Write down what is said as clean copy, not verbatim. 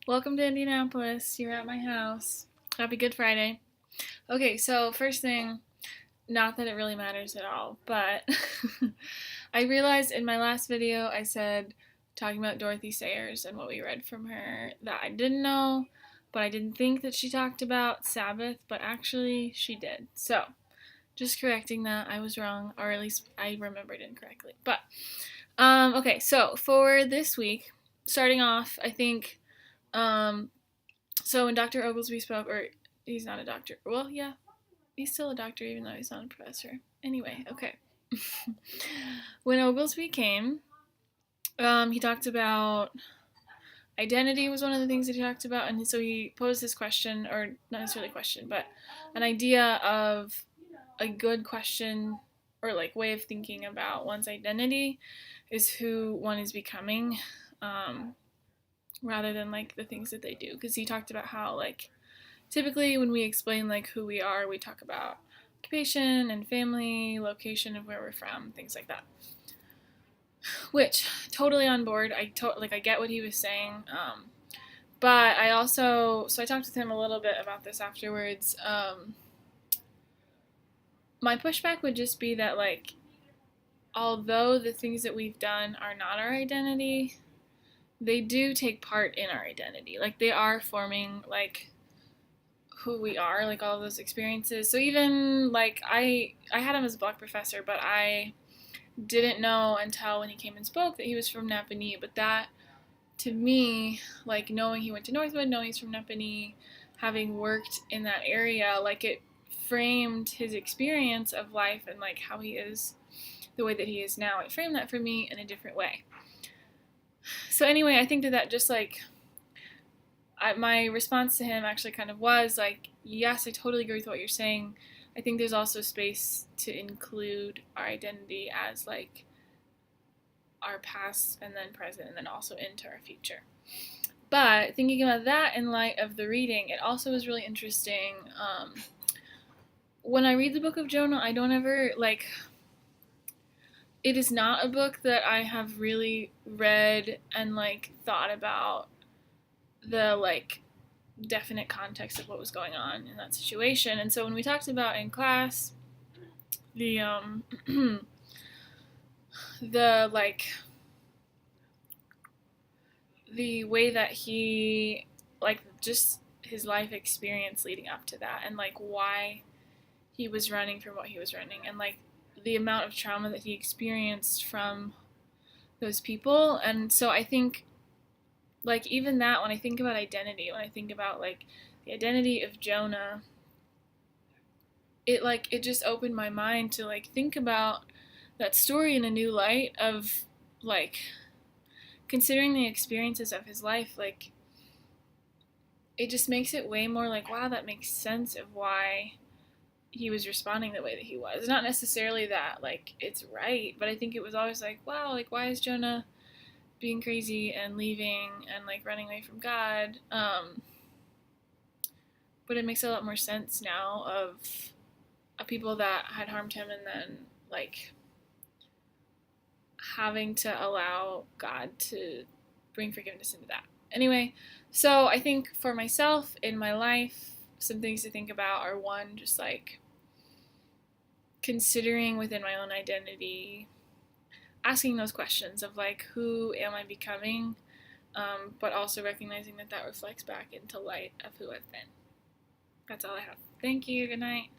Welcome to Indianapolis. You're at my house. Happy Good Friday. Okay, so first thing, not that it really matters at all, but I realized in my last video I said talking about Dorothy Sayers and what we read from her that I didn't know, but I didn't think that she talked about Sabbath, but actually she did. So, just correcting that, I was wrong, or at least I remembered incorrectly. But okay, so for this week, starting off, I think um, so when Dr. Oglesby spoke, or he's not a doctor. Well, yeah, he's still a doctor even though he's not a professor. Anyway, okay. When Oglesby came, he talked about identity was one of the things that he talked about, and so he posed this question, or not necessarily a question, but an idea of a good question or like way of thinking about one's identity is who one is becoming, um, rather than like the things that they do. Because he talked about how like typically when we explain like who we are, we talk about occupation and family, location of where we're from, things like that. Which totally on board. I get what he was saying. But I also I talked with him a little bit about this afterwards. My pushback would just be that like although the things that we've done are not our identity, they do take part in our identity. Like they are forming like who we are, like all of those experiences. So even like I had him as a block professor, but I didn't know until when he came and spoke that he was from Napanee. But that to me, like knowing he went to Northwood, knowing he's from Napanee, having worked in that area, like it framed his experience of life and like how he is the way that he is now. It framed that for me in a different way. So anyway, I think that just like my response to him actually kind of was like, yes, I totally agree with what you're saying. I think there's also space to include our identity as like our past and then present and then also into our future. But thinking about that in light of the reading, it also was really interesting. When I read the book of Jonah, I don't ever like. It is not a book that I have really read and like thought about the like definite context of what was going on in that situation. And so when we talked about in class the the like the way that he like just his life experience leading up to that and like why he was running from what he was running and like the amount of trauma that he experienced from those people. And so I think like even that when I think about identity, when I think about like the identity of Jonah, it just opened my mind to like think about that story in a new light of like considering the experiences of his life. Like it just makes it way more like wow, that makes sense of why he was responding the way that he was. Not necessarily that like it's right, but I think it was always like wow, like why is Jonah being crazy and leaving and like running away from God. But it makes a lot more sense now of people that had harmed him and then like having to allow God to bring forgiveness into that. Anyway, so I think for myself in my life, some things to think about are one, just like considering within my own identity, asking those questions of like, who am I becoming? But also recognizing that that reflects back into light of who I've been. That's all I have. Thank you. Good night.